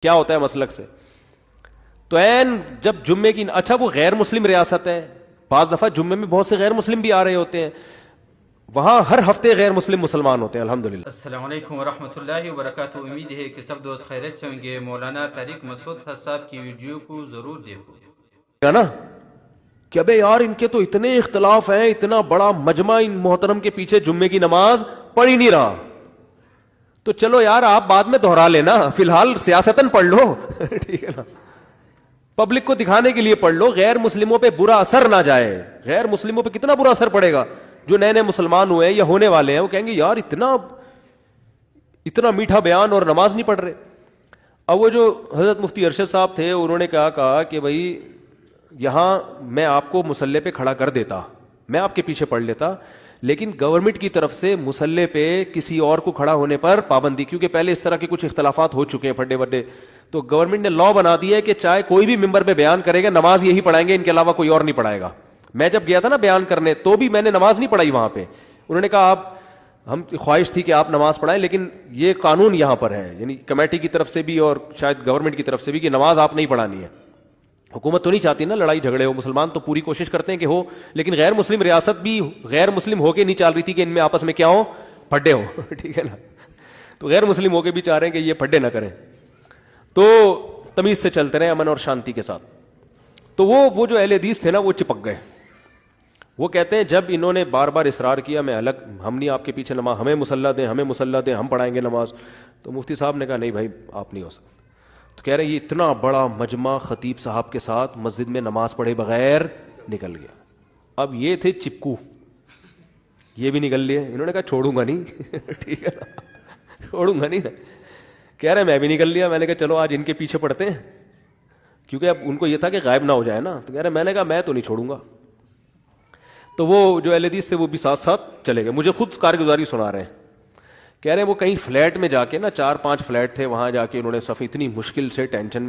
کیا ہوتا ہے مسلک سے. تو این جب جمعے کی, اچھا وہ غیر مسلم ریاست ہے, بعض دفعہ جمعے میں بہت سے غیر مسلم بھی آ رہے ہوتے ہیں, وہاں ہر ہفتے غیر مسلم مسلمان ہوتے ہیں الحمدللہ. السلام علیکم ورحمۃ اللہ وبرکاتہ. امید ہے کہ سب دوست خیریت سے ہوں گے. مولانا طارق مسعود صاحب کی ویڈیو کو ضرور دیکھو نا کہ ابے یار ان کے تو اتنے اختلاف ہیں, اتنا بڑا مجمع ان محترم کے پیچھے جمعے کی نماز پڑھ ہی نہیں رہا. تو چلو یار آپ بعد میں دہرا لینا, فی الحال سیاستن پڑھ لو ٹھیک ہے نا, پبلک کو دکھانے کے لیے پڑھ لو, غیر مسلموں پہ برا اثر نہ جائے. غیر مسلموں پہ کتنا برا اثر پڑے گا جو نئے نئے مسلمان ہوئے ہیں یا ہونے والے ہیں, وہ کہیں گے یار اتنا میٹھا بیان اور نماز نہیں پڑھ رہے. اب وہ جو حضرت مفتی ارشد صاحب تھے انہوں نے کہا کہ بھائی یہاں میں آپ کو مصلی پہ کھڑا کر دیتا, میں آپ کے پیچھے پڑھ لیتا, لیکن گورنمنٹ کی طرف سے مصلی پہ کسی اور کو کھڑا ہونے پر پابندی, کیونکہ پہلے اس طرح کے کچھ اختلافات ہو چکے ہیں پھڈے وڈے, تو گورنمنٹ نے لا بنا دیا ہے کہ چاہے کوئی بھی ممبر پہ بیان کرے گا نماز یہی پڑھائیں گے, ان کے علاوہ کوئی اور نہیں پڑھائے گا. میں جب گیا تھا نا بیان کرنے تو بھی میں نے نماز نہیں پڑھائی وہاں پہ. انہوں نے کہا آپ, ہم خواہش تھی کہ آپ نماز پڑھائیں لیکن یہ قانون یہاں پر ہے, یعنی کمیٹی کی طرف سے بھی اور شاید گورنمنٹ کی طرف سے بھی, کہ نماز آپ نہیں پڑھانی ہے. حکومت تو نہیں چاہتی نا لڑائی جھگڑے ہو, مسلمان تو پوری کوشش کرتے ہیں کہ ہو, لیکن غیر مسلم ریاست بھی غیر مسلم ہو کے نہیں چال رہی تھی کہ ان میں آپس میں کیا ہو, پھڈے ہو ٹھیک ہے نا. تو غیر مسلم ہو کے بھی چاہ رہے ہیں کہ یہ پھڈے نہ کریں, تو تمیز سے چلتے رہے امن اور شانتی کے ساتھ. تو وہ جو اہل حدیث تھے نا وہ چپک گئے. وہ کہتے ہیں جب انہوں نے بار بار اصرار کیا میں الگ, ہم نہیں آپ کے پیچھے نماز, ہمیں مصلی دیں, ہمیں مصلی دیں, ہم پڑھائیں گے نماز, تو مفتی صاحب نے کہا نہیں بھائی آپ نہیں ہو سکتے. تو کہہ رہے ہیں یہ اتنا بڑا مجمع خطیب صاحب کے ساتھ مسجد میں نماز پڑھے بغیر نکل گیا. اب یہ تھے چپکو, یہ بھی نکل لیے. انہوں نے کہا چھوڑوں گا نہیں ٹھیک ہے نا, چھوڑوں گا نہیں. کہہ رہے میں بھی نکل لیا. میں نے کہا چلو آج ان کے پیچھے پڑھتے ہیں, کیونکہ اب ان کو یہ تھا کہ غائب نہ ہو جائے نا. تو کہہ رہے میں نے کہا میں تو نہیں چھوڑوں گا. تو وہ جو اہل حدیث تھے وہ بھی ساتھ ساتھ چلے گئے. مجھے خود کارگزاری سنا رہے ہیں, کہہ رہے ہیں وہ کہیں فلیٹ میں جا کے نا, 4-5 فلیٹ تھے, وہاں جا کے انہوں نے صف اتنی مشکل سے ٹینشن میں